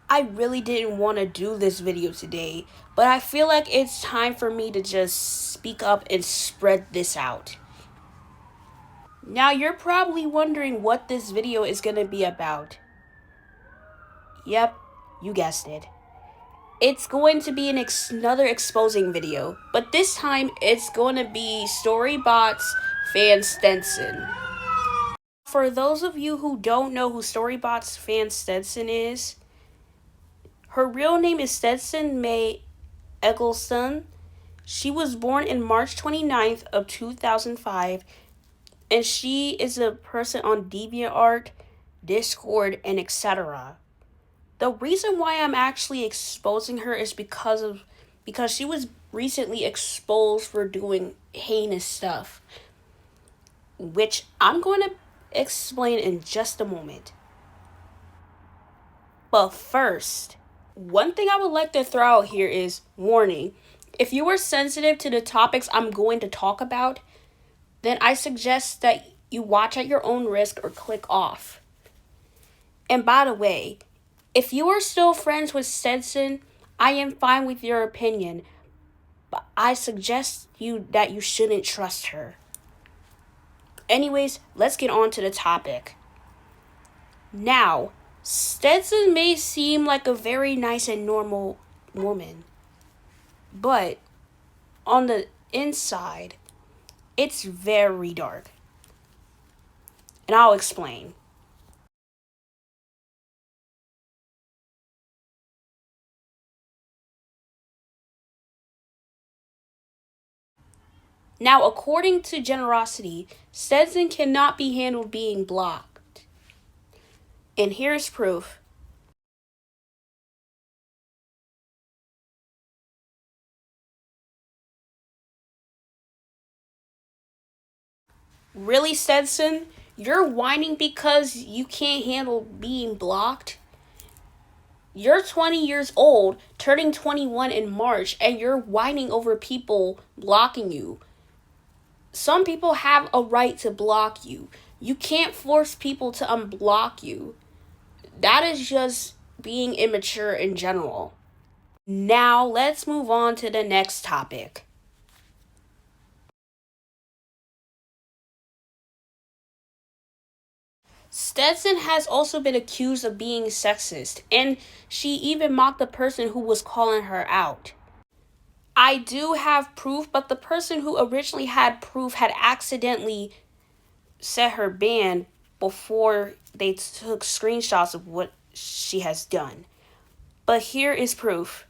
I really didn't want to do this video today, but I feel like it's time for me to just speak up and spread this out. Now you're probably wondering what this video is going to be about. Yep, you guessed it. It's going to be another exposing video, but this time it's going to be Storybot's fan Stetson. For those of you who don't know who Storybot's fan Stetson is, her real name is Stetson May Eggleston. She was born in March 29th of 2005, and she is a person on DeviantArt, Discord, and etc. The reason why I'm actually exposing her is because she was recently exposed for doing heinous stuff, which I'm going to explain in just a moment. But first, one thing I would like to throw out here is warning. If you are sensitive to the topics I'm going to talk about, then I suggest that you watch at your own risk or click off. And by the way, if you are still friends with Stetson, I am fine with your opinion, but I suggest that you shouldn't trust her. Anyways, let's get on to the topic. Now, Stetson may seem like a very nice and normal woman, but on the inside, it's very dark. And I'll explain. Now, according to generosity, Stetson cannot be handled being blocked. And here's proof. Really, Stetson? You're whining because you can't handle being blocked? You're 20 years old, turning 21 in March, and you're whining over people blocking you. Some people have a right to block you. You can't force people to unblock you. That is just being immature in general. Now, let's move on to the next topic. Stetson has also been accused of being sexist, and she even mocked the person who was calling her out. I do have proof, but the person who originally had proof had accidentally set her banned before they took screenshots of what she has done. But here is proof.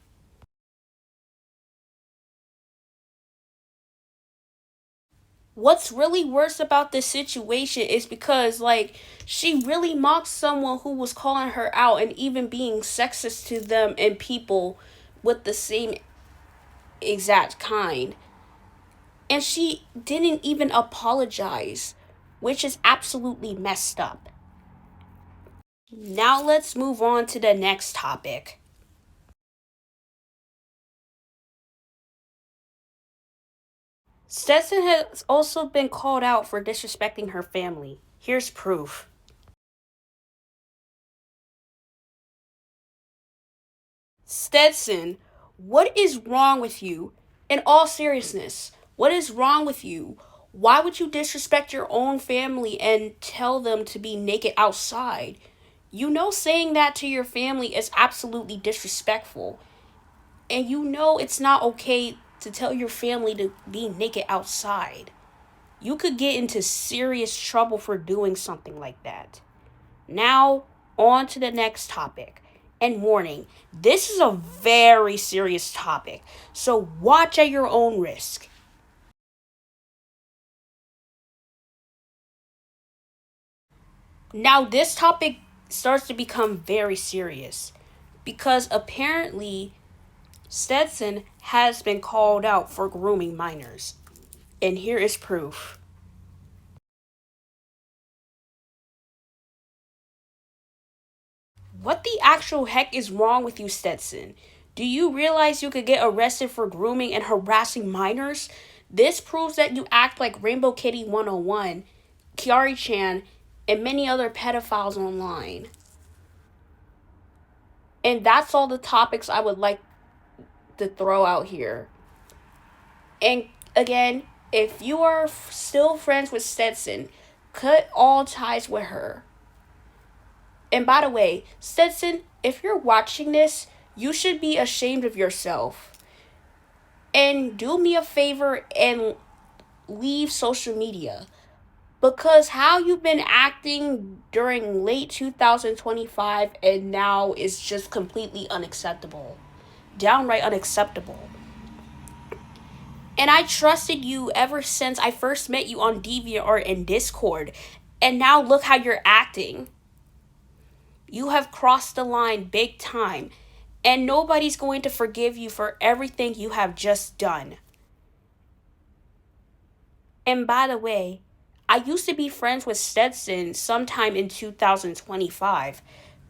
What's really worse about this situation is because, she really mocked someone who was calling her out and even being sexist to them and people with the same exact kind. And she didn't even apologize, which is absolutely messed up. Now let's move on to the next topic. Stetson has also been called out for disrespecting her family. Here's proof. Stetson, what is wrong with you? In all seriousness, what is wrong with you? Why would you disrespect your own family and tell them to be naked outside? You know saying that to your family is absolutely disrespectful. And you know it's not okay to tell your family to be naked outside. You could get into serious trouble for doing something like that. Now, on to the next topic. And warning, this is a very serious topic, so watch at your own risk. Now, this topic starts to become very serious because apparently Stetson has been called out for grooming minors. And here is proof. What the actual heck is wrong with you, Stetson? Do you realize you could get arrested for grooming and harassing minors? This proves that you act like Rainbow Kitty 101, Kiari-chan, and many other pedophiles online. And that's all the topics I would like to throw out here. And again, if you are still friends with Stetson, cut all ties with her. And by the way, Stetson, if you're watching this, you should be ashamed of yourself. And do me a favor and leave social media. Because how you've been acting during late 2025 and now is just completely unacceptable. Downright unacceptable. And I trusted you ever since I first met you on DeviantArt and Discord. And now look how you're acting. You have crossed the line big time. And nobody's going to forgive you for everything you have just done. And by the way, I used to be friends with Stetson sometime in 2025.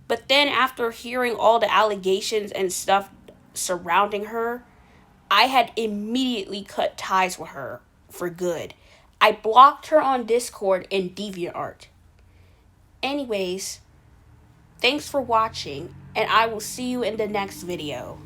But then after hearing all the allegations and stuff surrounding her, I had immediately cut ties with her for good. I blocked her on Discord and DeviantArt. Anyways, thanks for watching, and I will see you in the next video.